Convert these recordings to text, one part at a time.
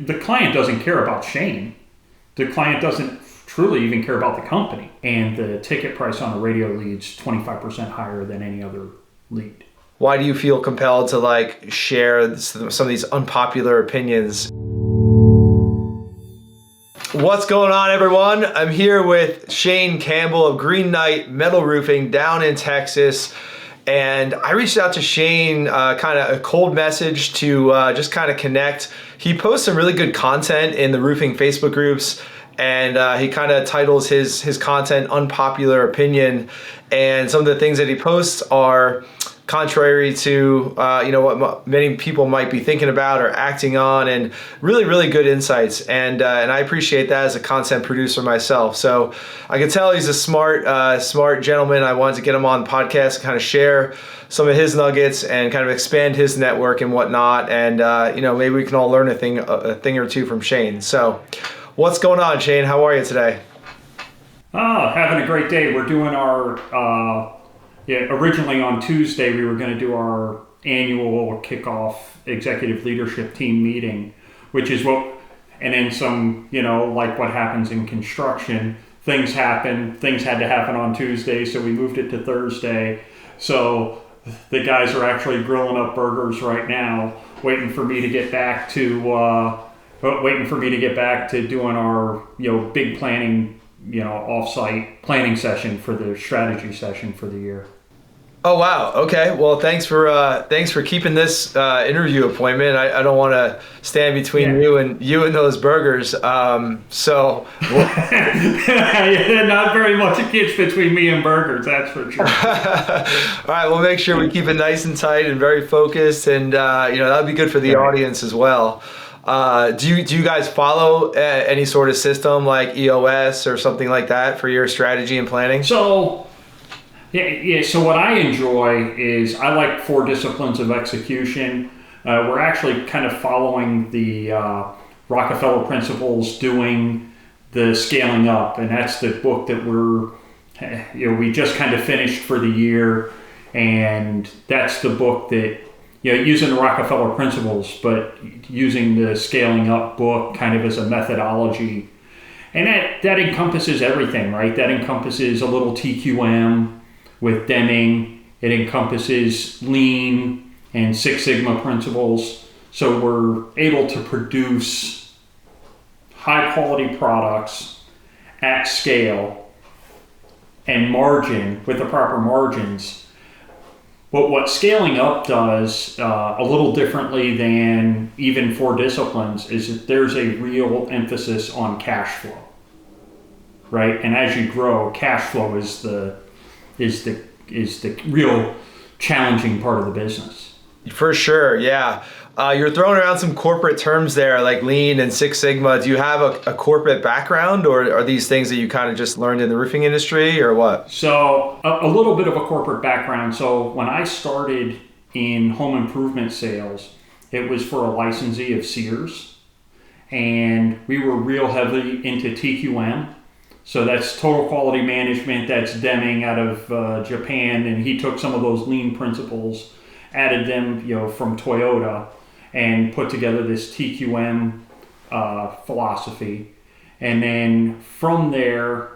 the client doesn't care about Shane. The client doesn't truly even care about the company. And the ticket price on a radio lead's 25% higher than any other lead. Why do you feel compelled to like share some of these unpopular opinions? What's going on, everyone? I'm here with Shane Campbell of Green Knight Metal Roofing down in Texas. And I reached out to Shane, kind of a cold message to just kind of connect. He posts some really good content in the roofing Facebook groups, and he kind of titles his content Unpopular Opinion. And some of the things that he posts are contrary to what many people might be thinking about or acting on, and really good insights. And I appreciate that as a content producer myself. So I can tell he's a smart gentleman. I wanted to get him on the podcast and kind of share some of his nuggets and kind of expand his network and whatnot. And maybe we can all learn a thing or two from Shane. So what's going on, Shane? How are you today? Having a great day. We're doing our originally on Tuesday, we were going to do our annual kickoff executive leadership team meeting, which is and then some, like what happens in construction, things had to happen on Tuesday, so we moved it to Thursday. So the guys are actually grilling up burgers right now, waiting for me to get back to doing our, big planning, off-site planning session for the strategy session for the year. Oh, wow. Okay. Well, thanks for keeping this interview appointment. I don't want to stand between you and those burgers. Not very much a kitch between me and burgers, that's for sure. All right. We'll make sure we keep it nice and tight and very focused, and that'll be good for the audience as well. Do you guys follow any sort of system like EOS or something like that for your strategy and planning? So what I enjoy is I like 4 disciplines of execution. We're actually kind of following the Rockefeller principles, doing the scaling up, and that's the book that we just kind of finished for the year, and that's the book that using the Rockefeller principles, but using the scaling up book kind of as a methodology, and that encompasses everything, right? That encompasses a little TQM with Deming. It encompasses Lean and Six Sigma principles. So we're able to produce high quality products at scale and margin with the proper margins. But what scaling up does a little differently than even 4 disciplines is that there's a real emphasis on cash flow, right? And as you grow, cash flow is the real challenging part of the business. For sure, yeah. You're throwing around some corporate terms there like Lean and Six Sigma. Do you have a corporate background, or are these things that you kind of just learned in the roofing industry, or what? So a little bit of a corporate background. So when I started in home improvement sales, it was for a licensee of Sears, and we were real heavily into TQM. So that's total quality management. That's Deming out of Japan, and he took some of those Lean principles, added them, from Toyota, and put together this TQM philosophy. And then from there,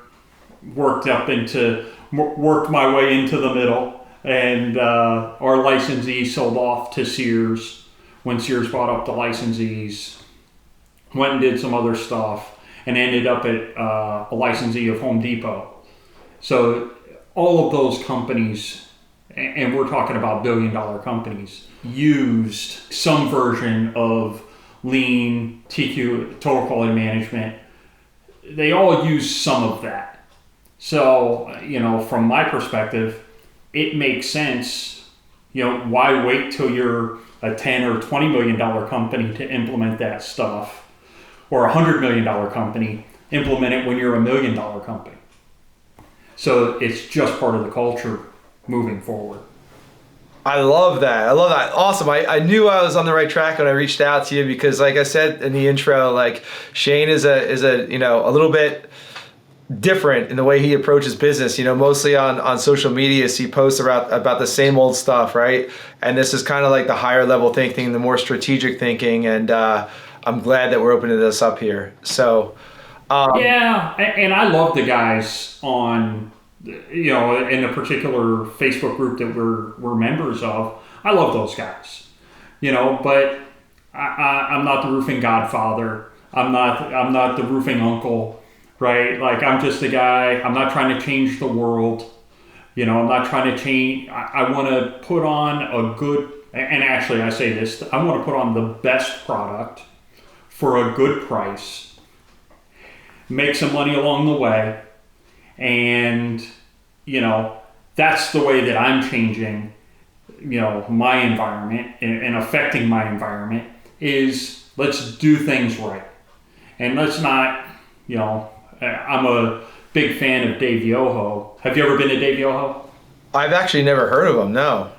worked my way into the middle, and our licensee sold off to Sears. When Sears bought up the licensees, went and did some other stuff, and ended up at a licensee of Home Depot. So all of those companies, and we're talking about billion-dollar companies, used some version of Lean, TQ, total quality management. They all use some of that. So, from my perspective, it makes sense. Why wait till you're a $10 or $20 million company to implement that stuff? Or a $100 million company, implement it when you're $1 million company. So it's just part of the culture moving forward. I love that. Awesome. I knew I was on the right track when I reached out to you, because like I said in the intro, like Shane is a little bit different in the way he approaches business. Mostly on social media, so he posts about the same old stuff, right? And this is kind of like the higher level thinking, the more strategic thinking, and I'm glad that we're opening this up here. So, Yeah, and I love the guys on, in a particular Facebook group that we're members of. I love those guys, but I'm not the roofing godfather. I'm not the roofing uncle, right? Like, I'm just a guy. I'm not trying to change the world. I'm not trying to change. I want to put on a good, and actually I say this, I want to put on the best product for a good price, make some money along the way, and, that's the way that I'm changing, my environment and affecting my environment is let's do things right. And let's not, I'm a big fan of Dave Yoho. Have you ever been to Dave Yoho? I've actually never heard of him. No.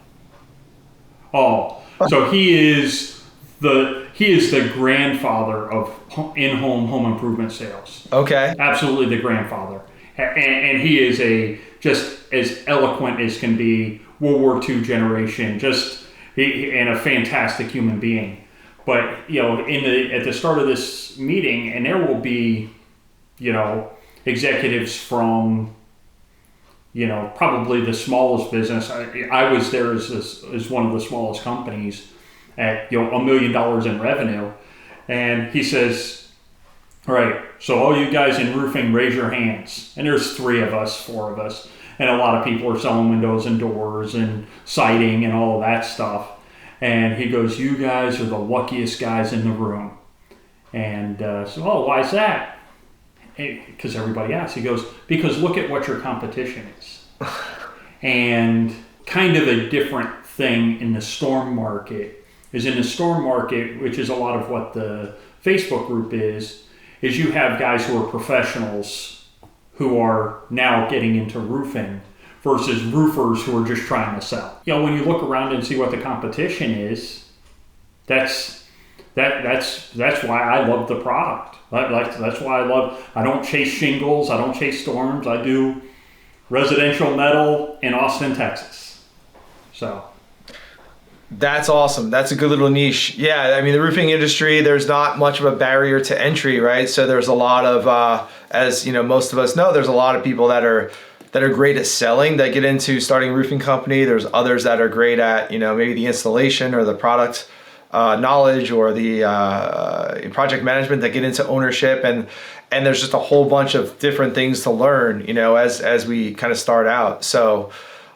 Oh, so he is the grandfather of in-home home improvement sales. Okay. Absolutely the grandfather. And he is just as eloquent as can be, World War II generation, and a fantastic human being. But, at the start of this meeting, and there will be, executives from, probably the smallest business. I was there as one of the smallest companies at, $1 million in revenue. And he says, all right, so all you guys in roofing, raise your hands. And there's 4 of us. And a lot of people are selling windows and doors and siding and all of that stuff. And he goes, you guys are the luckiest guys in the room. And so, why is that? Because everybody asks. He goes, because look at what your competition is. And kind of a different thing in the storm market is in the storm market, which is a lot of what the Facebook group is you have guys who are professionals who are now getting into roofing versus roofers who are just trying to sell. When you look around and see what the competition is, that's why I love the product. That's why I don't chase shingles, I don't chase storms, I do residential metal in Austin, Texas. So that's awesome. That's a good little niche. Yeah, I mean, the roofing industry, there's not much of a barrier to entry, right? So there's a lot of, as most of us know, there's a lot of people that are great at selling that get into starting a roofing company. There's others that are great at, maybe the installation or the product knowledge or the project management that get into ownership. And there's just a whole bunch of different things to learn, as we kind of start out. So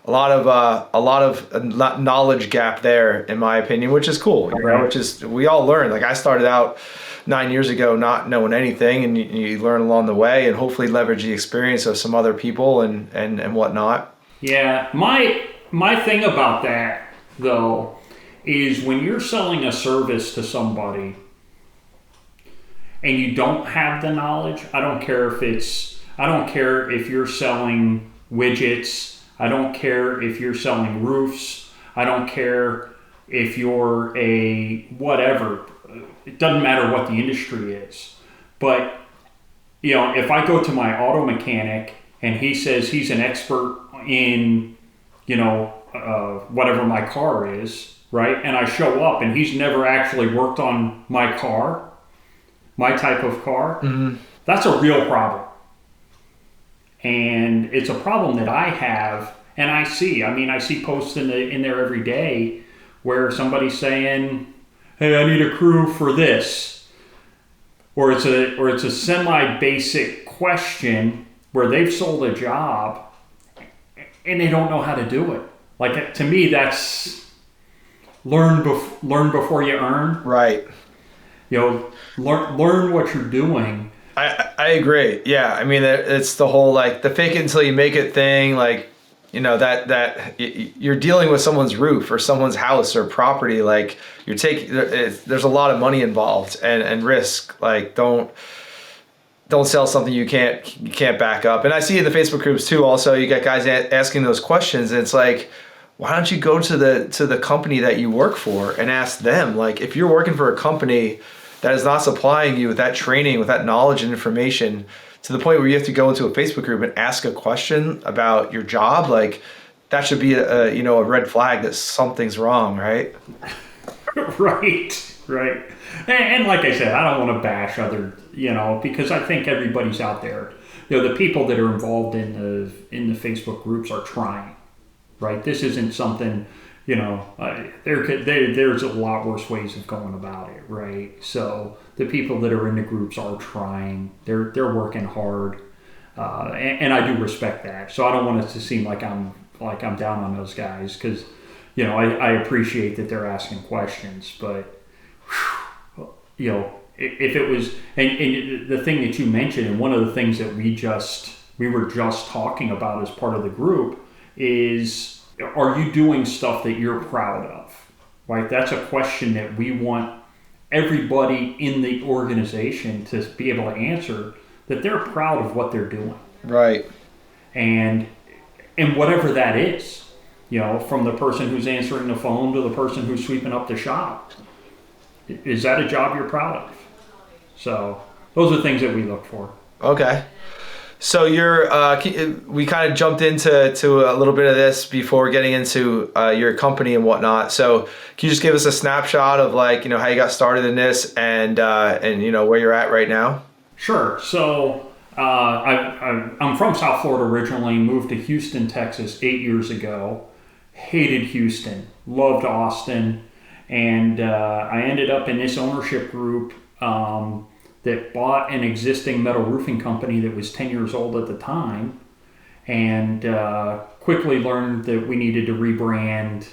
a lot of knowledge gap there, in my opinion, which is cool. Which is, we all learn. Like, I started out 9 years ago not knowing anything, and you learn along the way, and hopefully leverage the experience of some other people and whatnot. Yeah, my thing about that though is when you're selling a service to somebody and you don't have the knowledge, I don't care if you're selling widgets. I don't care if you're selling roofs. I don't care if you're a whatever. It doesn't matter what the industry is. But, if I go to my auto mechanic and he says he's an expert in, whatever my car is, right? And I show up and he's never actually worked on my car, my type of car, that's a real problem. And it's a problem that I have, and I see posts in there every day where somebody's saying, hey, I need a crew for this. Or it's a semi-basic question where they've sold a job and they don't know how to do it. Like, to me, that's learn before you earn. Right. Learn what you're doing. I agree. Yeah. I mean, it's the whole, like, the fake it until you make it thing. Like, that you're dealing with someone's roof or someone's house or property. Like, there's a lot of money involved and risk. Like, don't sell something you can't back up. And I see in the Facebook groups too, also, you got guys asking those questions, and it's like, why don't you go to the company that you work for and ask them? Like, if you're working for a company that is not supplying you with that training, with that knowledge and information, to the point where you have to go into a Facebook group and ask a question about your job, like, that should be a red flag that something's wrong, right? Right. right? And like I said, I don't want to bash other, because I think everybody's out there. The people that are involved in the Facebook groups are trying, right? This isn't something, there's a lot worse ways of going about it, right? So the people that are in the groups are trying. They're working hard, and I do respect that. So I don't want it to seem like I'm down on those guys, because I appreciate that they're asking questions, but if it was, and the thing that you mentioned, and one of the things that we were just talking about as part of the group is, are you doing stuff that you're proud of? Right? That's a question that we want everybody in the organization to be able to answer, that they're proud of what they're doing. Right. And whatever that is, from the person who's answering the phone to the person who's sweeping up the shop, is that a job you're proud of? So those are things that we look for. Okay. So we kind of jumped into a little bit of this before getting into your company and whatnot. So can you just give us a snapshot of how you got started in this and where you're at right now? Sure. So I'm from South Florida originally, moved to Houston, Texas 8 years ago. Hated Houston, loved Austin, and I ended up in this ownership group that bought an existing metal roofing company that was 10 years old at the time, and quickly learned that we needed to rebrand,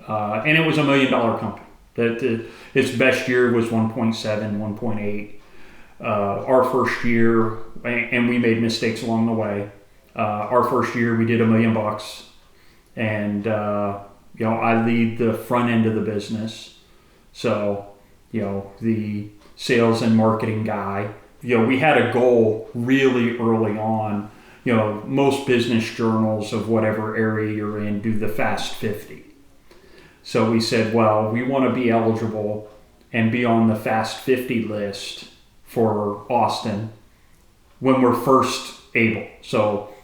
and it was $1 million company. That its best year was 1.7, 1.8. Our first year, and we made mistakes along the way. Our first year, we did $1 million, and I lead the front end of the business. So, the sales and marketing guy. We had a goal really early on. Most business journals of whatever area you're in do the Fast 50. So we said, well, we want to be eligible and be on the Fast 50 list for Austin when we're first able. So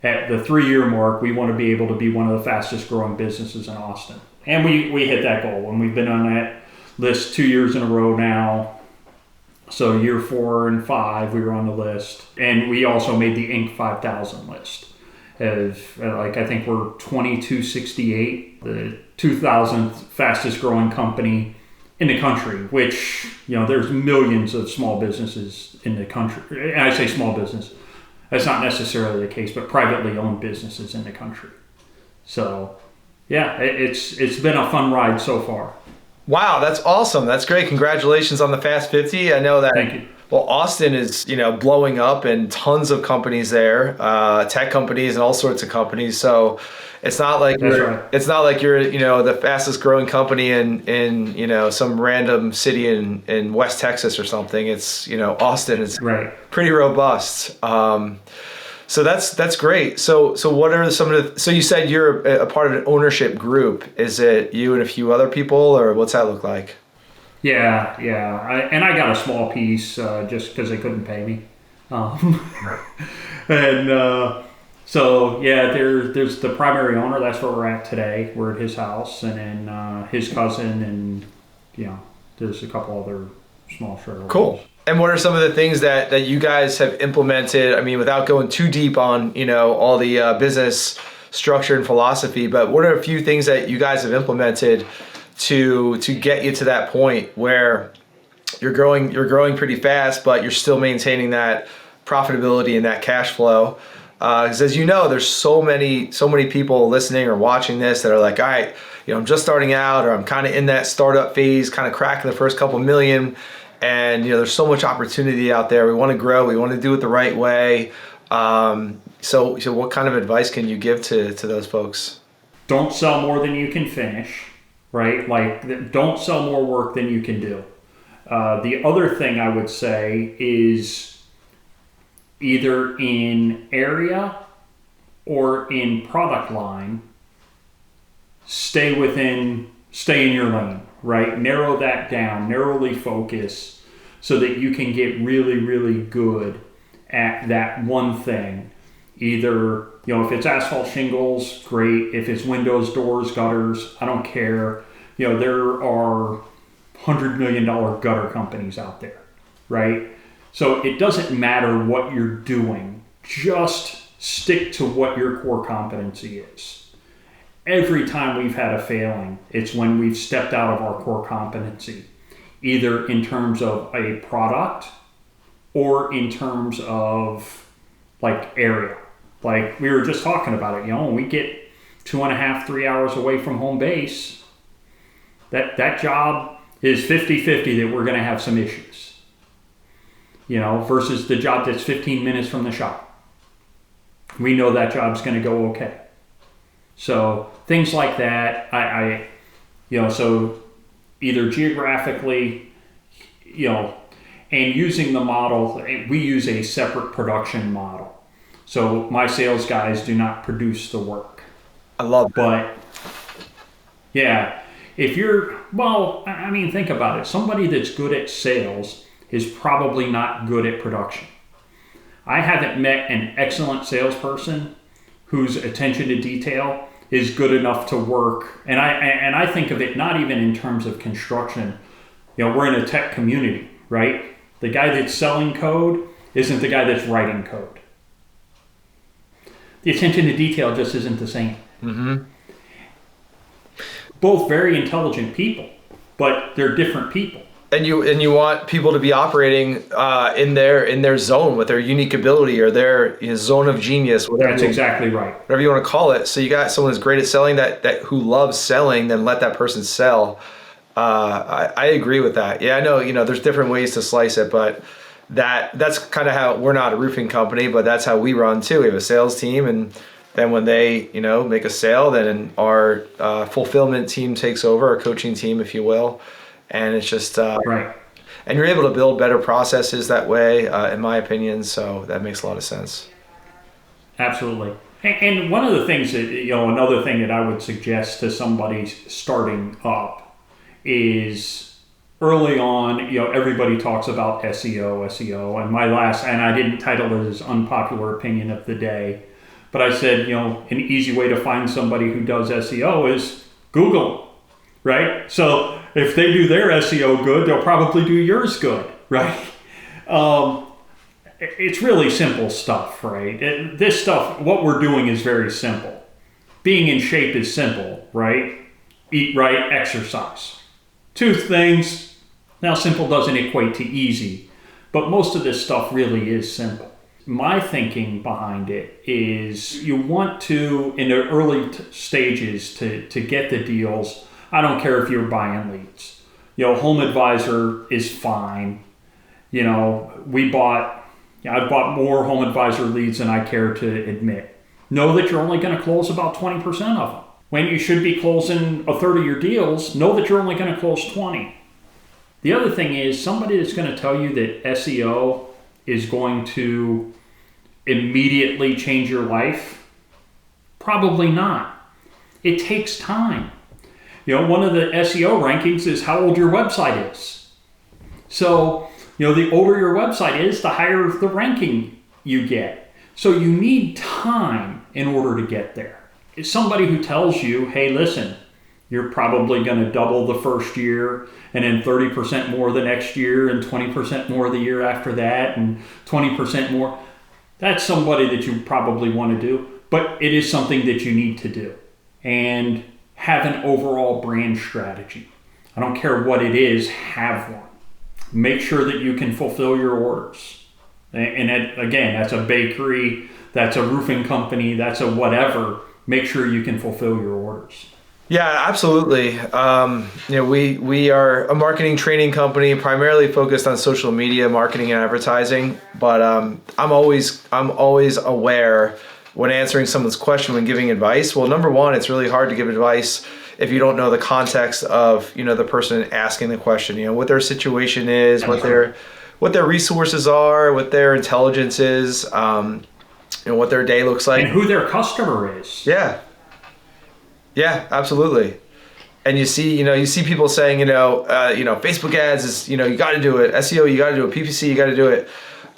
at the 3-year mark, we want to be able to be one of the fastest growing businesses in Austin. And we hit that goal, and we've been on that list 2 years in a row now. So year 4 and 5, we were on the list. And we also made the Inc. 5000 list. I think we're 2268, the 2000th fastest growing company in the country, which, there's millions of small businesses in the country. And I say small business, that's not necessarily the case, but privately owned businesses in the country. So, yeah, it's been a fun ride so far. Wow, that's awesome. That's great. Congratulations on the Fast 50. I know that. Thank you. Well, Austin is, blowing up, and tons of companies there, tech companies and all sorts of companies. So it's not like it's not like you're, the fastest growing company in some random city in West Texas or something. It's, Austin is pretty robust. So that's great. So what are some of the, so you said you're a part of an ownership group. Is it you and a few other people, or what's that look like? Yeah. I got a small piece just because they couldn't pay me. So yeah, there's the primary owner. That's where we're at today. We're at his house, and then his cousin, and there's a couple other small shareholders. Cool. And what are some of the things that you guys have implemented? I mean, without going too deep on all the business structure and philosophy, but what are a few things that you guys have implemented to get you to that point where you're growing pretty fast, but you're still maintaining that profitability and that cash flow? Because as you know, there's so many people listening or watching this that are like, all right, I'm just starting out, or I'm kind of in that startup phase, kind of cracking the first couple million, and there's so much opportunity out there. We want to grow, we want to do it the right way. So what kind of advice can you give to those folks? Don't sell more than you can finish, right? Like, don't sell more work than you can do. The other thing I would say is either in area or in product line, stay in your lane, right? Narrow that down, narrowly focus, so that you can get really, really good at that one thing. Either, if it's asphalt shingles, great. If it's windows, doors, gutters, I don't care. There are $100 million gutter companies out there, right? So it doesn't matter what you're doing, just stick to what your core competency is. Every time we've had a failing, it's when we've stepped out of our core competency, either in terms of a product or in terms of like area. Like we were just talking about it, when we get 2.5, 3 hours away from home base, that job is 50-50 that we're going to have some issues, versus the job that's 15 minutes from the shop. We know that job's going to go okay. So things like that, so either geographically, and using the model, we use a separate production model. So my sales guys do not produce the work. I love that. But yeah, if you're, think about it. Somebody that's good at sales is probably not good at production. I haven't met an excellent salesperson whose attention to detail is good enough to work. And I think of it not even in terms of construction. We're in a tech community, right? The guy that's selling code isn't the guy that's writing code. The attention to detail just isn't the same. Mm-hmm. Both very intelligent people, but they're different people. And you want people to be operating in their zone with their unique ability or their zone of genius. That's exactly right. Whatever you want to call it. So you got someone who's great at selling that who loves selling, then let that person sell. I agree with that. Yeah, I know. There's different ways to slice it, but that's kind of how we're not a roofing company, but that's how we run too. We have a sales team, and then when they make a sale, then our fulfillment team takes over, our coaching team, if you will. And it's just, right. And you're able to build better processes that way, in my opinion. So that makes a lot of sense. Absolutely. And one of the things that, another thing that I would suggest to somebody starting up is early on, everybody talks about SEO, and I didn't title it as Unpopular Opinion of the Day, but I said, an easy way to find somebody who does SEO is Google, right? So if they do their SEO good, they'll probably do yours good, right? It's really simple stuff, right? This stuff, what we're doing is very simple. Being in shape is simple, right? Eat right, exercise. Two things. Now, simple doesn't equate to easy, but most of this stuff really is simple. My thinking behind it is you want to, in the early stages, to get the deals. I don't care if you're buying leads. Home Advisor is fine. I've bought more Home Advisor leads than I care to admit. Know that you're only going to close about 20% of them. When you should be closing a third of your deals, know that you're only going to close 20. The other thing is somebody that's going to tell you that SEO is going to immediately change your life, probably not. It takes time. One of the SEO rankings is how old your website is. So, the older your website is, the higher the ranking you get. So you need time in order to get there. It's somebody who tells you, hey, listen, you're probably going to double the first year and then 30% more the next year and 20% more the year after that and 20% more. That's somebody that you probably want to do, but it is something that you need to do. And have an overall brand strategy. I don't care what it is, have one. Make sure that you can fulfill your orders. And again, that's a bakery, that's a roofing company, that's a whatever. Make sure you can fulfill your orders. Yeah, absolutely. We are a marketing training company, primarily focused on social media marketing and advertising. But I'm always aware when answering someone's question, when giving advice. Well, number one, it's really hard to give advice if you don't know the context of the person asking the question. What their situation is, what their resources are, what their intelligence is, what their day looks like, and who their customer is. Yeah, absolutely. And you see people saying, Facebook ads is, you got to do it. SEO, you got to do it. PPC, you got to do it.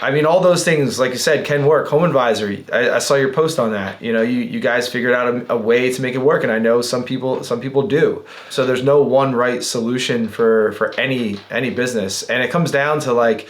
I mean, all those things, like you said, can work. Home advisory. I saw your post on that. You guys figured out a way to make it work, and I know some people do. So there's no one right solution for any business, and it comes down to like,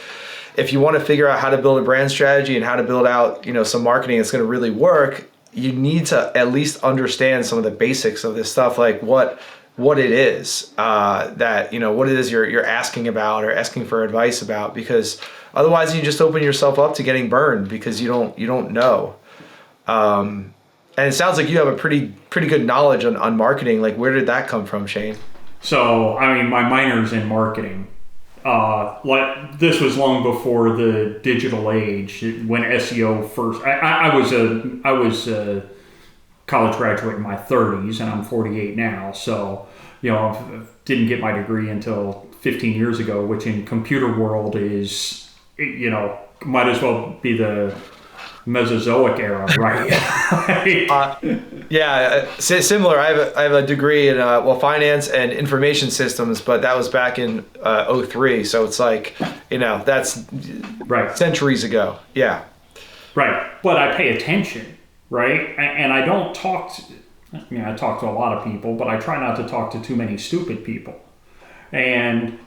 if you want to figure out how to build a brand strategy and how to build out some marketing that's going to really work, you need to at least understand some of the basics of this stuff, like what it is what it is you're asking about or asking for advice about, because otherwise you just open yourself up to getting burned because you don't know. And it sounds like you have a pretty good knowledge on marketing. Like, where did that come from, Shane? So, I mean, my minor's in marketing. This was long before the digital age, when SEO first. I was a college graduate in my 30s, and I'm 48 now. So, didn't get my degree until 15 years ago, which in computer world is, might as well be the Mesozoic era, right? Similar. I have a degree in finance and information systems, but that was back in 03. So it's like, that's right, centuries ago. Yeah. Right. But I pay attention, right? And I don't talk to, I talk to a lot of people, but I try not to talk to too many stupid people. And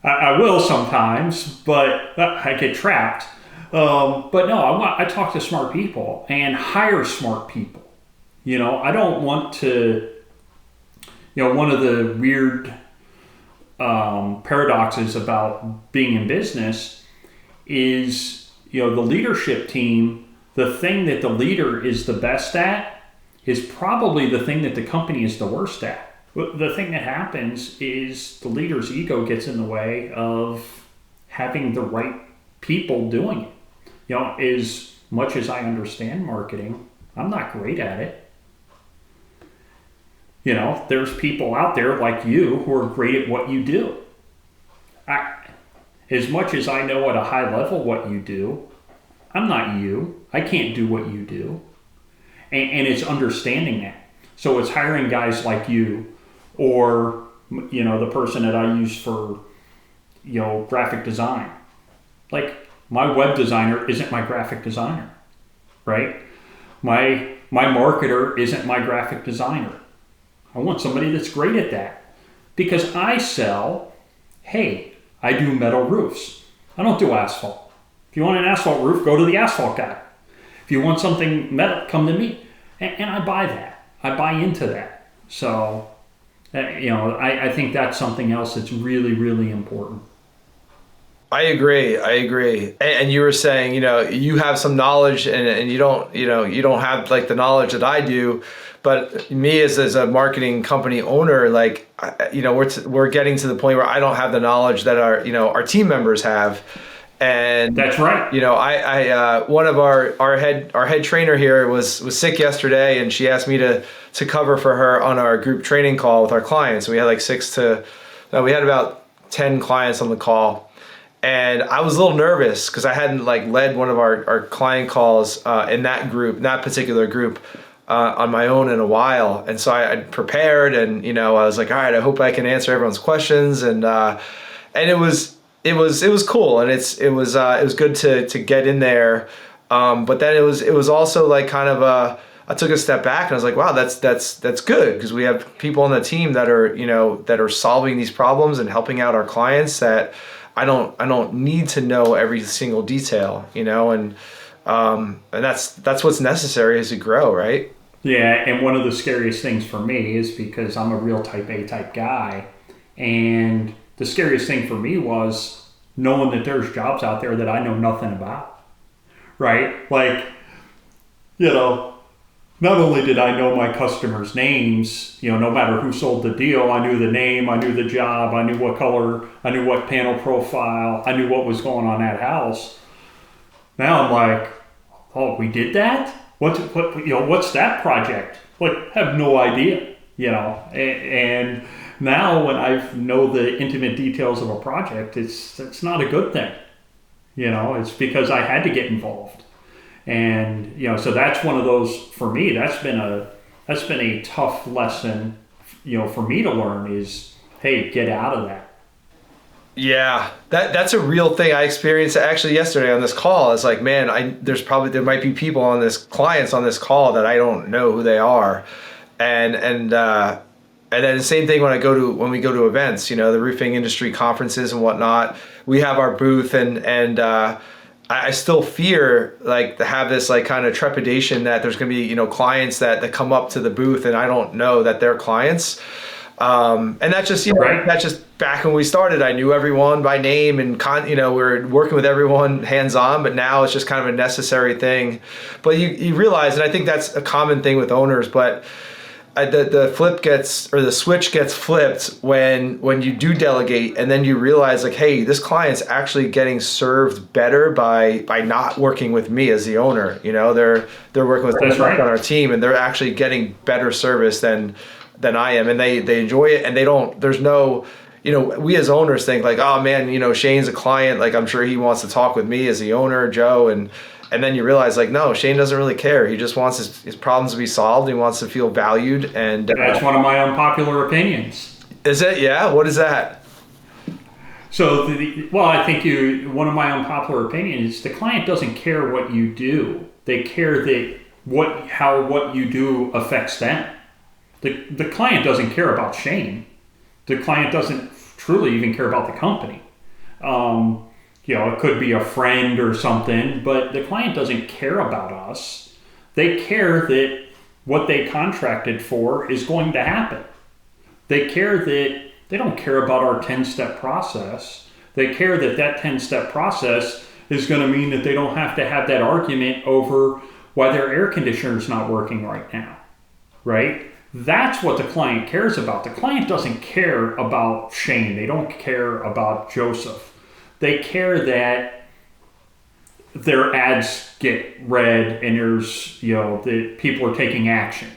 I will sometimes, but I get trapped. But no, I talk to smart people and hire smart people. I don't want to, one of the weird paradoxes about being in business is, the leadership team, the thing that the leader is the best at is probably the thing that the company is the worst at. The thing that happens is the leader's ego gets in the way of having the right people doing it. As much as I understand marketing, I'm not great at it. There's people out there like you who are great at what you do. As much as I know at a high level what you do, I'm not you. I can't do what you do. And it's understanding that. So it's hiring guys like you, or the person that I use for graphic design. Like, my web designer isn't my graphic designer, right? My marketer isn't my graphic designer. I want somebody that's great at that, because I sell, hey, I do metal roofs. I don't do asphalt. If you want an asphalt roof, go to the asphalt guy. If you want something metal, come to me. And I buy that. I buy into that. So, I think that's something else that's really, really important. I agree. And you were saying, you have some knowledge and you don't have like the knowledge that I do, but me as a marketing company owner, like, we're getting to the point where I don't have the knowledge that our team members have. And that's right. I one of our head trainer here was sick yesterday, and she asked me to cover for her on our group training call with our clients. We had like we had about 10 clients on the call. And I was a little nervous because I hadn't like led one of our client calls in that particular group on my own in a while. And so I prepared, and I was like, all right, I hope I can answer everyone's questions. And it was cool, and it was good to get in there. But then it was also like kind of I took a step back and I was like, wow, that's good, because we have people on the team that are solving these problems and helping out our clients that I don't need to know every single detail, and that's what's necessary as you grow, right? Yeah, and one of the scariest things for me is because I'm a real type A type guy, and the scariest thing for me was knowing that there's jobs out there that I know nothing about, right? Like, not only did I know my customers' names, no matter who sold the deal, I knew the name, I knew the job, I knew what color, I knew what panel profile, I knew what was going on that house. Now I'm like, oh, we did that? What's that project? Like, I have no idea, and now when I know the intimate details of a project, it's not a good thing. It's because I had to get involved. And so that's one of those, for me, that's been a tough lesson, for me to learn is, hey, get out of that. Yeah, that's a real thing. I experienced actually yesterday on this call. It's like, man, there might be people clients on this call that I don't know who they are, and then the same thing when we go to events, the roofing industry conferences and whatnot. We have our booth, and I still fear like to have this like kind of trepidation that there's going to be clients that come up to the booth and I don't know that they're clients. And that's just, Right. that's just back when we started. I knew everyone by name and we're working with everyone hands on, but now it's just kind of a necessary thing. But you realize, and I think that's a common thing with owners, but the switch gets flipped when you do delegate, and then you realize like, hey, this client's actually getting served better by not working with me as the owner. They're working with That's right. on our team, and they're actually getting better service than I am, and they enjoy it, and there's no, we as owners think like, oh man, Shane's a client, like I'm sure he wants to talk with me as the owner, Joe, and then you realize like, no, Shane doesn't really care. He just wants his problems to be solved. He wants to feel valued, and That's one of my unpopular opinions. is it? Yeah. What is that? So, I think one of my unpopular opinions is the client doesn't care what you do. They care that what you do affects them. The client doesn't care about Shane. The client doesn't truly even care about the company. It could be a friend or something, but the client doesn't care about us. They care that what they contracted for is going to happen. They don't care about our 10-step process. They care that 10-step process is going to mean that they don't have to have that argument over why their air conditioner is not working right now, right? That's what the client cares about. The client doesn't care about Shane. They don't care about Joseph. They care that their ads get read and there's, that people are taking action,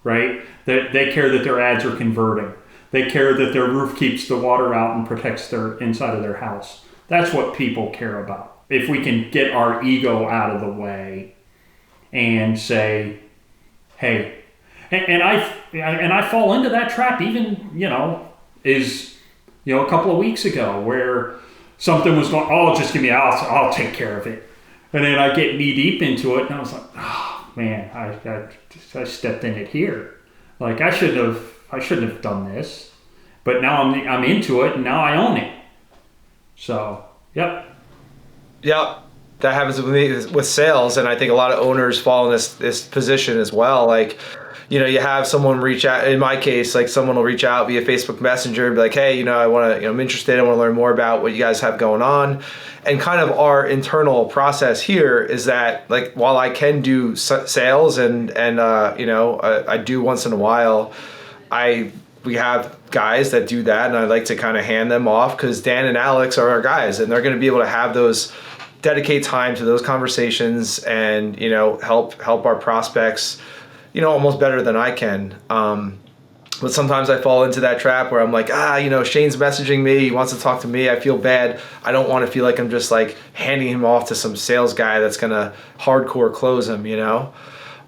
right? They care that their ads are converting. They care that their roof keeps the water out and protects their inside of their house. That's what people care about. If we can get our ego out of the way and say, hey, and I fall into that trap even, a couple of weeks ago where something was going, oh, just give me, I'll take care of it. And then I get knee deep into it and I was like, oh man, I stepped in it here. Like I shouldn't have done this, but now I'm into it and now I own it. So, yep. Yep. That happens with me with sales, and I think a lot of owners fall in this position as well. Like, you have someone reach out. In my case, like someone will reach out via Facebook Messenger and be like, "Hey, I want to, I'm interested. I want to learn more about what you guys have going on." And kind of our internal process here is that, like, while I can do sales and I do once in a while, we have guys that do that, and I like to kind of hand them off because Dan and Alex are our guys, and they're going to be able to have dedicate time to those conversations and help our prospects almost better than I can. But sometimes I fall into that trap where I'm like, Shane's messaging me, he wants to talk to me, I feel bad. I don't want to feel like I'm just like handing him off to some sales guy that's gonna hardcore close him,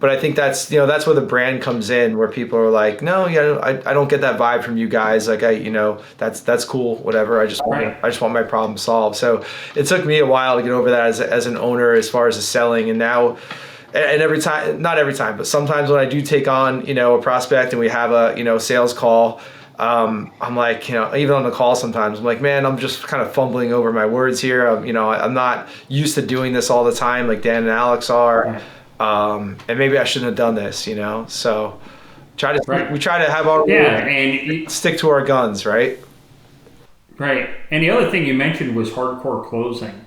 But I think that's that's where the brand comes in, where people are like, no, I don't get that vibe from you guys. Like that's cool, whatever. I just want my problem solved. So it took me a while to get over that as an owner, as far as the selling. And now, and every time, not every time, but sometimes when I do take on a prospect and we have a sales call, I'm like, even on the call sometimes I'm like, man, I'm just kind of fumbling over my words here. I'm not used to doing this all the time like Dan and Alex are. And maybe I shouldn't have done this, So we try to have our and stick to our guns, right? Right. And the other thing you mentioned was hardcore closing.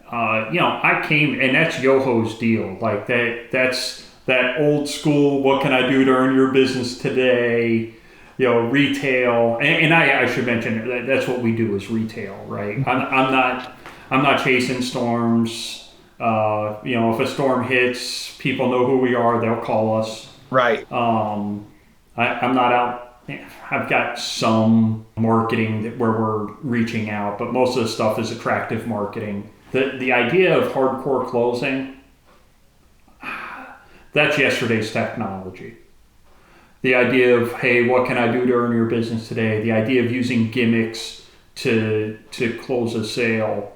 I came, and that's Yoho's deal. Like that's that old school. What can I do to earn your business today? Retail. And I should mention that's what we do is retail, right? I'm not chasing storms. If a storm hits, people know who we are. They'll call us. Right. I'm not out. I've got some marketing where we're reaching out, but most of the stuff is attractive marketing. The idea of hardcore closing, that's yesterday's technology. The idea of, hey, what can I do to earn your business today? The idea of using gimmicks to close a sale,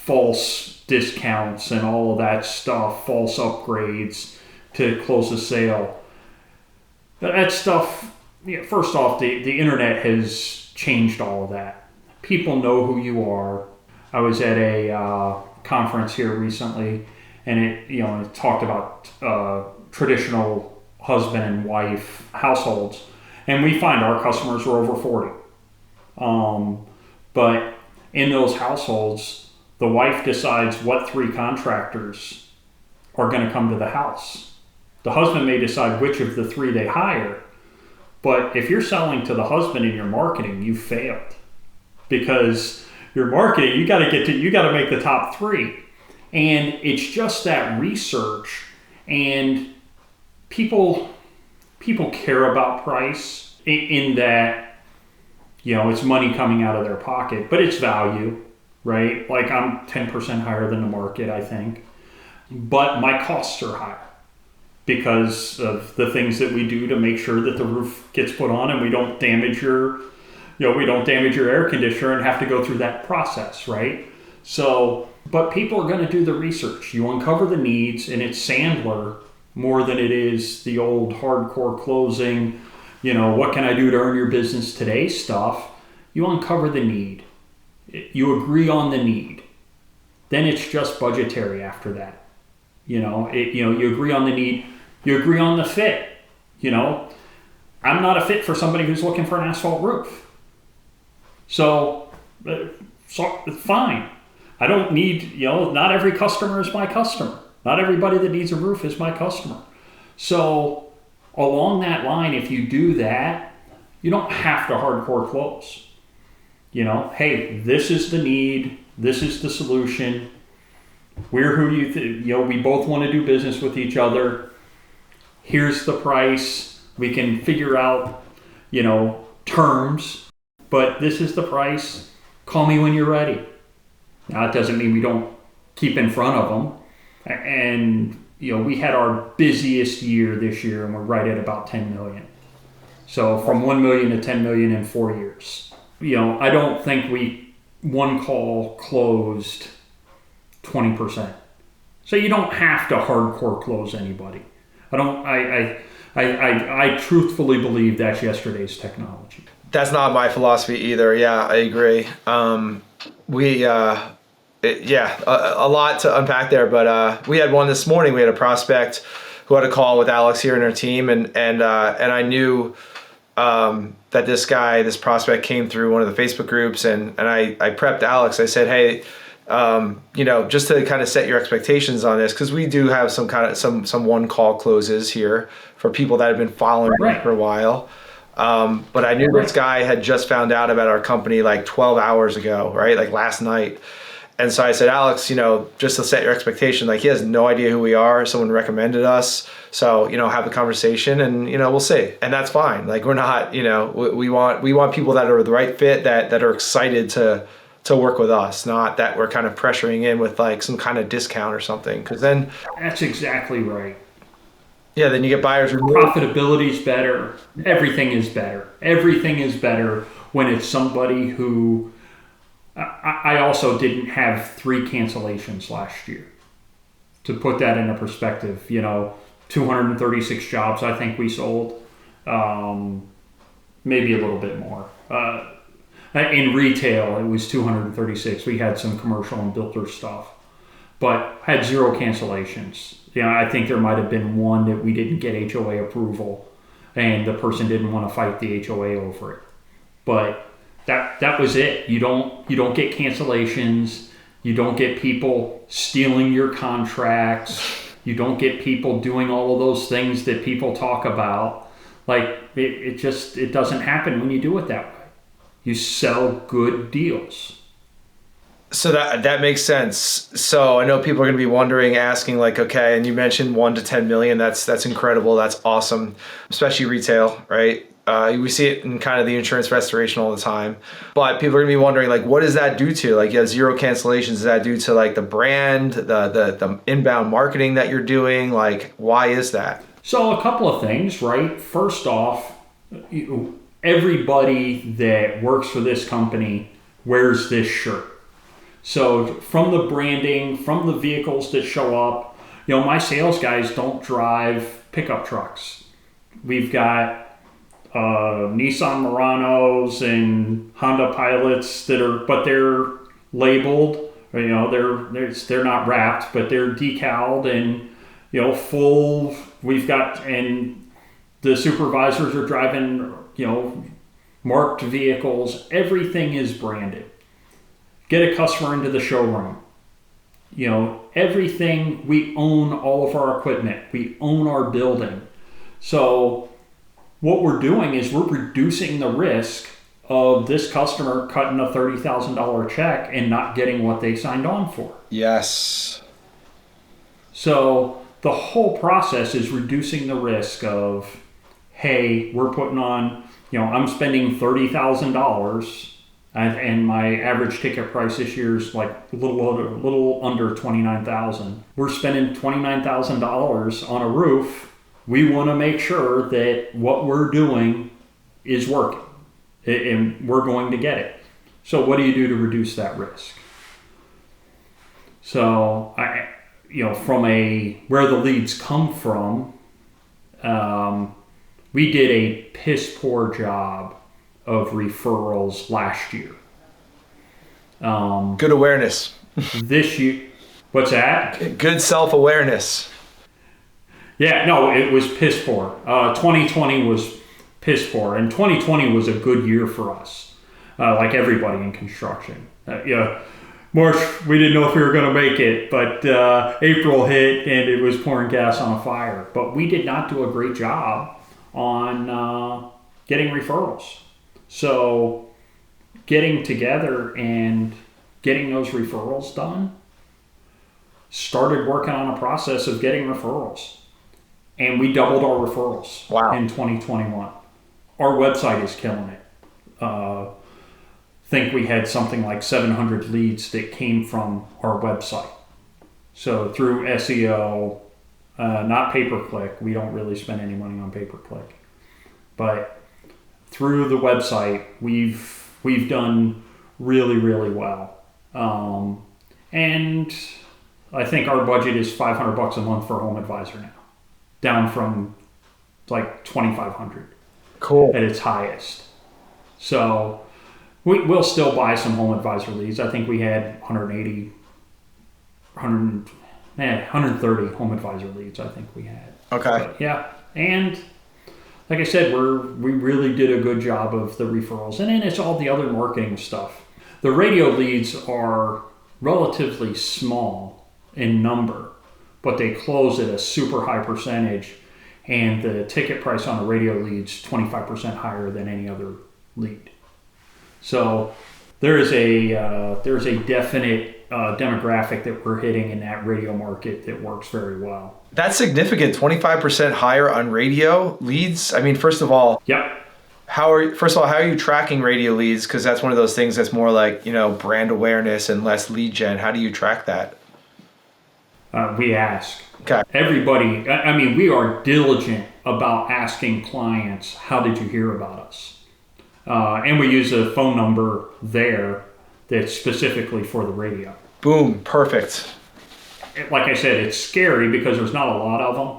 false discounts and all of that stuff, false upgrades to close a sale. That stuff, first off, the internet has changed all of that. People know who you are. I was at a conference here recently, and it talked about traditional husband and wife households, and we find our customers are over 40. But in those households, the wife decides what 3 contractors are going to come to the house. The husband may decide which of the 3 they hire, but if you're selling to the husband in your marketing, you failed, because your marketing, you got to make the top 3, and it's just that research, and people care about price in that. It's money coming out of their pocket, but it's value, right? Like, I'm 10% higher than the market, I think. But my costs are higher because of the things that we do to make sure that the roof gets put on and we don't damage your air conditioner and have to go through that process, right? So, but people are going to do the research. You uncover the needs, and it's Sandler more than it is the old hardcore closing, what can I do to earn your business today stuff. You uncover the need. You agree on the need. Then it's just budgetary after that. You agree on the need. You agree on the fit. I'm not a fit for somebody who's looking for an asphalt roof. So fine. I don't need, not every customer is my customer. Not everybody that needs a roof is my customer. So along that line, if you do that, you don't have to hardcore close. Hey, this is the need. This is the solution. We're who we both want to do business with each other. Here's the price. We can figure out, terms, but this is the price. Call me when you're ready. Now, it doesn't mean we don't keep in front of them. And we had our busiest year this year, and we're right at about 10 million. So from 1 million to 10 million in 4 years. I don't think one call closed 20%. So you don't have to hardcore close anybody. I truthfully believe that's yesterday's technology. That's not my philosophy either. Yeah, I agree. A lot to unpack there, but we had one this morning. We had a prospect who had a call with Alex here in our team, and I knew that this prospect came through one of the Facebook groups, and I prepped Alex. I said, hey, just to kind of set your expectations on this, because we do have some one call closes here for people that have been following me for a while. But I knew this guy had just found out about our company like 12 hours ago, right? Like last night. And so I said, Alex, just to set your expectation, like he has no idea who we are. Someone recommended us. So, have the conversation and, we'll see. And that's fine. Like we're not, we want people that are the right fit, that are excited to work with us, not that we're kind of pressuring in with like some kind of discount or something. Cause then that's exactly right. Yeah. Then you get buyers. Profitability is better. Everything is better. Everything is better when it's somebody who, I also didn't have 3 cancellations last year. To put that into perspective, 236 jobs I think we sold, maybe a little bit more. In retail, it was 236. We had some commercial and builder stuff, but had 0 cancellations. I think there might have been one that we didn't get HOA approval, and the person didn't want to fight the HOA over it. But that was it. You don't get cancellations. You don't get people stealing your contracts. You don't get people doing all of those things that people talk about. Like it doesn't happen when you do it that way. You sell good deals. So that makes sense. So I know people are going to be wondering, asking like, okay, and you mentioned 1 to 10 million. That's incredible. That's awesome, especially retail, right? We see it in kind of the insurance restoration all the time, but people are gonna be wondering like, what does that do to like, 0 cancellations? Does that due to like the brand, the inbound marketing that you're doing? Like, why is that? So a couple of things, right? First off, everybody that works for this company wears this shirt. So from the branding, from the vehicles that show up, my sales guys don't drive pickup trucks. We've got Nissan Muranos and Honda Pilots but they're labeled, they're not wrapped, but they're decaled and, full. And the supervisors are driving, marked vehicles. Everything is branded. Get a customer into the showroom. Everything, we own all of our equipment. We own our building. So what we're doing is we're reducing the risk of this customer cutting a $30,000 check and not getting what they signed on for. Yes. So the whole process is reducing the risk of, hey, we're putting on, I'm spending $30,000 and my average ticket price this year is like a little under $29,000. We're spending $29,000 on a roof. We want to make sure that what we're doing is working and we're going to get it. So what do you do to reduce that risk? So from where the leads come from, we did a piss poor job of referrals last year. Good awareness. This year, what's that? Good self-awareness. Yeah, no, it was piss poor. 2020 was piss poor, and 2020 was a good year for us, like everybody in construction. March, we didn't know if we were going to make it, but April hit and it was pouring gas on a fire. But we did not do a great job on getting referrals. So getting together and getting those referrals done, started working on a process of getting referrals. And we doubled our referrals in 2021. Our website is killing it. Think we had something like 700 leads that came from our website. So through SEO, not pay-per-click. We don't really spend any money on pay-per-click. But through the website, we've done really, really well. And I think our budget is $500 a month for a home advisor now, down from like $2,500. Cool. At its highest. So we'll still buy some home advisor leads. I think we had 130 home advisor leads. I think we had. Okay. But yeah, and like I said, we really did a good job of the referrals, and then it's all the other marketing stuff. The radio leads are relatively small in number, but they close at a super high percentage, and the ticket price on a radio lead's 25% higher than any other lead. So there is a definite demographic that we're hitting in that radio market that works very well. That's significant. 25% higher on radio leads. I mean, first of all, yep. How are you tracking radio leads? Because that's one of those things that's more like, brand awareness and less lead gen. How do you track that? We ask. Okay. Everybody, we are diligent about asking clients, how did you hear about us? And we use a phone number there that's specifically for the radio. Boom, perfect. Like I said, it's scary because there's not a lot of them.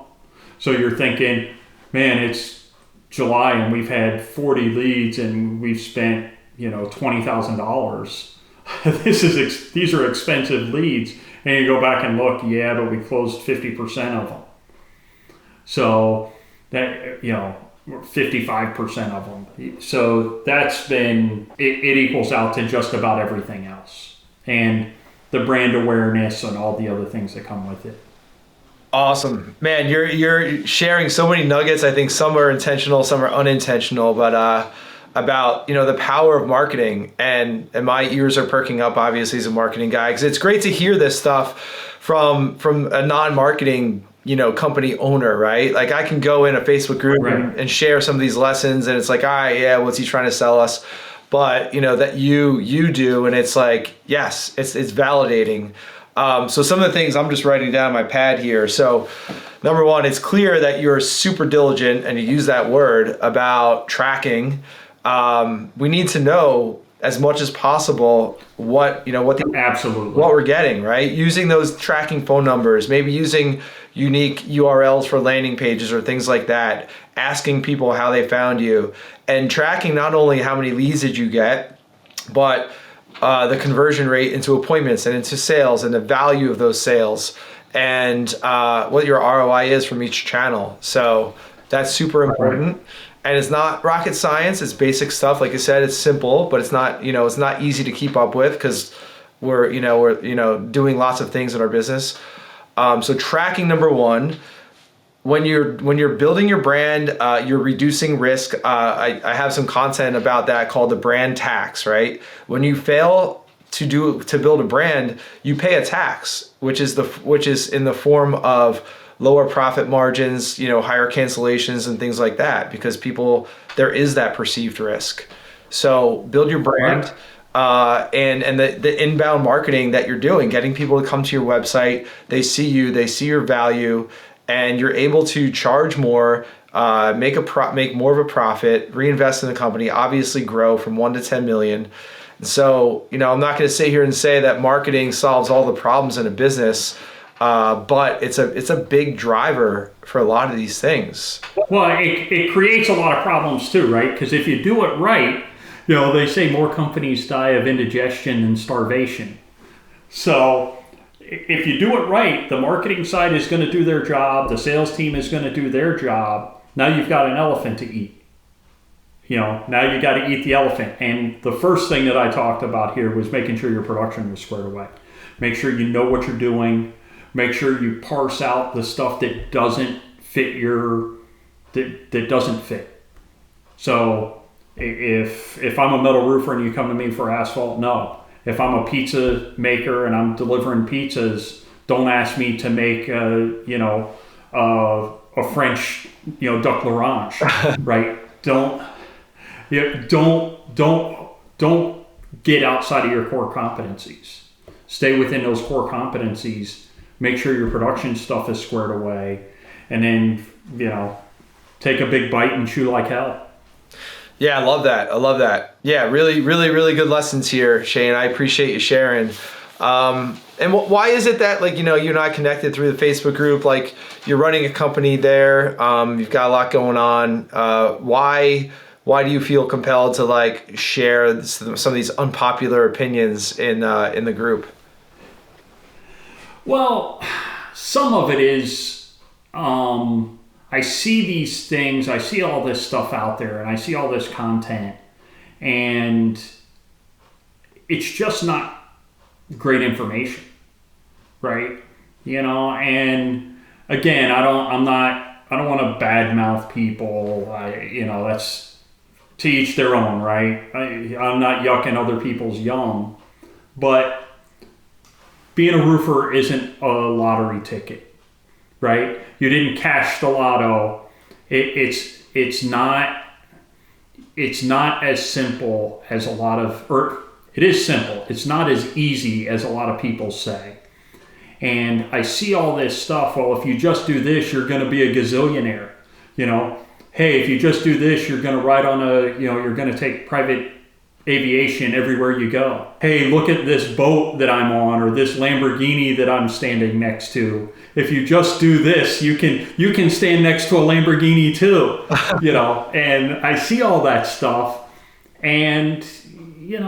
So you're thinking, man, it's July and we've had 40 leads and we've spent, $20,000. These are expensive leads. And you go back and look, yeah, but we closed 50% of them. So that, 55% of them. So that's been, it equals out to just about everything else. And the brand awareness and all the other things that come with it. Awesome. Man, you're sharing so many nuggets. I think some are intentional, some are unintentional, but about the power of marketing, and my ears are perking up obviously as a marketing guy, because it's great to hear this stuff from a non-marketing company owner, right? Like I can go in a Facebook group and share some of these lessons, and it's like, what's he trying to sell us? But that you do, and it's like, yes, it's validating. So some of the things I'm just writing down on my pad here. So number one, it's clear that you're super diligent, and you use that word about tracking we need to know as much as possible Absolutely. what we're getting, right? Using those tracking phone numbers, maybe using unique URLs for landing pages or things like that, asking people how they found you, and tracking not only how many leads did you get, but the conversion rate into appointments and into sales and the value of those sales, and what your ROI is from each channel. So that's super important. Right. And it's not rocket science. It's basic stuff. Like I said, it's simple, but it's not easy to keep up with because we're doing lots of things in our business. So tracking, number one. When you're building your brand, you're reducing risk. I have some content about that called the brand tax, right? When you fail to build a brand, you pay a tax, which is in the form of lower profit margins, higher cancellations and things like that, because there is that perceived risk. So build your brand. And the inbound marketing that you're doing, getting people to come to your website, they see you, they see your value, and you're able to charge more, make more of a profit, reinvest in the company, obviously grow from 1 to 10 million. So, I'm not going to sit here and say that marketing solves all the problems in a business, but it's a big driver for a lot of these things. Well, it creates a lot of problems too, right? Because if you do it right, they say more companies die of indigestion than starvation. So if you do it right, the marketing side is going to do their job. The sales team is going to do their job. Now you've got an elephant to eat. Now you got to eat the elephant. And the first thing that I talked about here was making sure your production was squared away. Make sure you know what you're doing. Make sure you parse out the stuff that doesn't fit that doesn't fit. So if I'm a metal roofer and you come to me for asphalt, no. If I'm a pizza maker and I'm delivering pizzas, don't ask me to make a French duck l'orange, right? Don't get outside of your core competencies. Stay within those core competencies. Make sure your production stuff is squared away, and then take a big bite and chew like hell. Yeah, I love that. Yeah, really, really, really good lessons here, Shane. I appreciate you sharing. And why is it that you and I connected through the Facebook group? Like, you're running a company there. You've got a lot going on. Why do you feel compelled to share some of these unpopular opinions in the group? Well, some of it is I see these things, I see all this stuff out there, and I see all this content, and it's just not great information, right? And again, I don't want to badmouth people. That's to each their own, right? I'm not yucking other people's yum, but being a roofer isn't a lottery ticket, right? You didn't cash the lotto. It's not as simple as a lot of, or it is simple. It's not as easy as a lot of people say. And I see all this stuff. Well, if you just do this, you're going to be a gazillionaire. Hey, if you just do this, you're going to ride on you're going to take private aviation everywhere you go. Hey, look at this boat that I'm on, or this Lamborghini that I'm standing next to. If you just do this, you can stand next to a Lamborghini too. And I see all that stuff, and a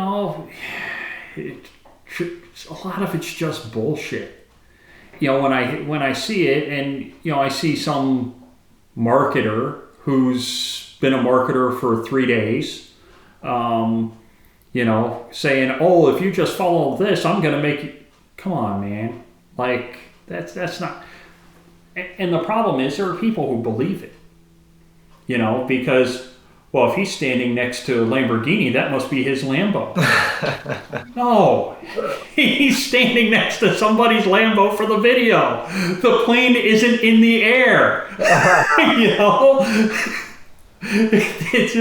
lot of it's just bullshit. When I see it, and I see some marketer who's been a marketer for 3 days, saying, oh, if you just follow this, I'm going to make you. Come on, man. That's not. And the problem is there are people who believe it, because, well, if he's standing next to a Lamborghini, that must be his Lambo. No, he's standing next to somebody's Lambo for the video. The plane isn't in the air, It's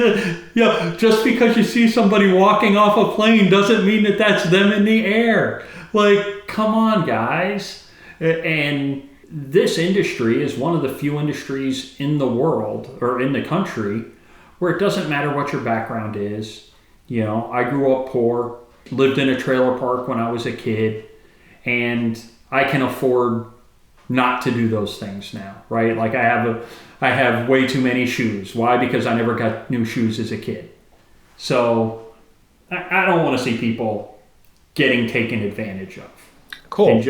just because you see somebody walking off a plane doesn't mean that that's them in the air. Come on, guys. And this industry is one of the few industries in the world, or in the country, where it doesn't matter what your background is. You know, I grew up poor, lived in a trailer park when I was a kid, and I can afford not to do those things now, right? Like I have way too many shoes. Why? Because I never got new shoes as a kid. So I don't want to see people getting taken advantage of. Cool. And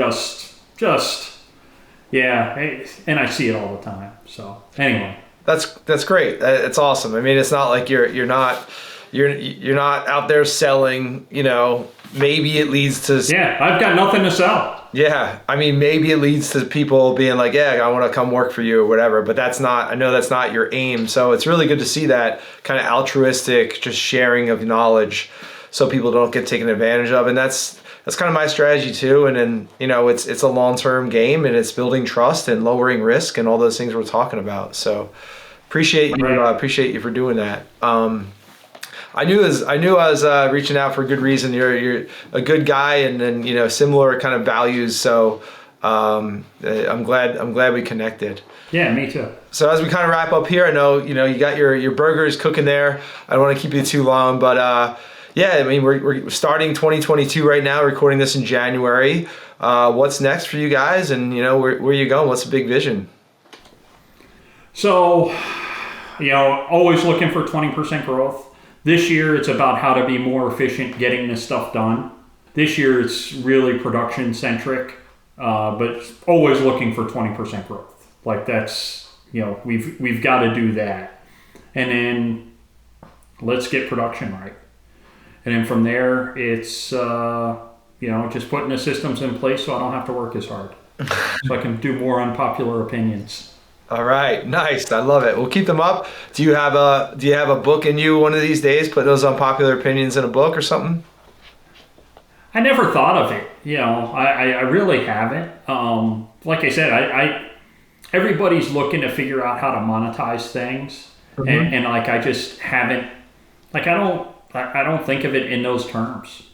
yeah, and I see it all the time. So anyway, that's great. It's awesome. I mean, it's not like you're not out there selling. You know, maybe it leads to I've got nothing to sell. Yeah, I mean, maybe it leads to people being like, yeah, I want to come work for you or whatever. But I know that's not your aim. So it's really good to see that kind of altruistic, just sharing of knowledge, so people don't get taken advantage of. And that's kind of my strategy too. And then, you know, it's a long-term game, and it's building trust and lowering risk and all those things we're talking about. So appreciate you for doing that. I knew I was reaching out for a good reason. You're a good guy, and then, you know, similar kind of values. So I'm glad we connected. Yeah, me too. So as we kind of wrap up here, I know, you know, you got your burgers cooking there. I don't want to keep you too long, but yeah, I mean, we're starting 2022 right now, recording this in January. What's next for you guys, and, you know, where are you going? What's the big vision? So, you know, always looking for 20% growth. This year, it's about how to be more efficient getting this stuff done. This year, it's really production centric, but always looking for 20% growth. Like that's, you know, we've got to do that, and then let's get production right. And then from there, it's, you know, just putting the systems in place so I don't have to work as hard. So I can do more unpopular opinions. All right, nice. I love it. We'll keep them up. Do you have a book in you one of these days? Put those unpopular opinions in a book or something? I never thought of it. You know, I really haven't. Like I said, everybody's looking to figure out how to monetize things. Mm-hmm. And like, I just haven't, like, I don't think of it in those terms.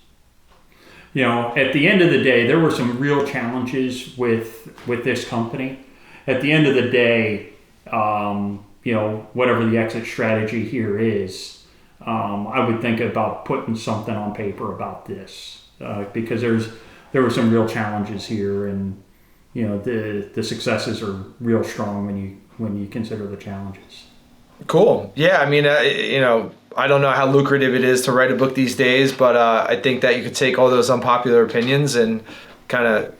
You know, at the end of the day, there were some real challenges with this company. At the end of the day, you know, whatever the exit strategy here is, I would think about putting something on paper about this, because there were some real challenges here, and, you know, the successes are real strong when you consider the challenges. Cool. Yeah, I mean, you know, I don't know how lucrative it is to write a book these days, but I think that you could take all those unpopular opinions and kind of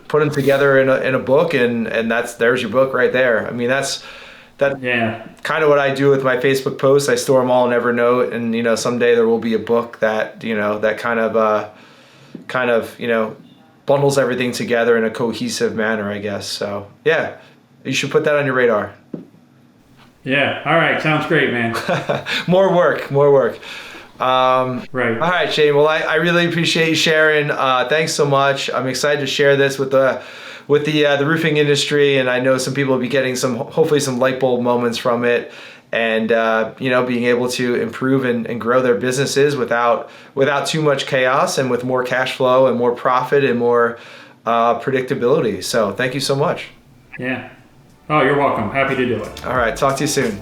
put them together in a book, and there's your book right there. I mean, that's kind of what I do with my Facebook posts. I store them all in Evernote, and, you know, someday there will be a book that, you know, that kind of you know, bundles everything together in a cohesive manner, I guess. So yeah, you should put that on your radar. Yeah. All right. Sounds great, man. More work. Right. All right, Shane. Well, I really appreciate you sharing. Thanks so much. I'm excited to share this with the roofing industry, and I know some people will be getting hopefully some light bulb moments from it, and you know, being able to improve and grow their businesses without too much chaos, and with more cash flow and more profit and more predictability. So thank you so much. Yeah. Oh, you're welcome. Happy to do it. All right. Talk to you soon.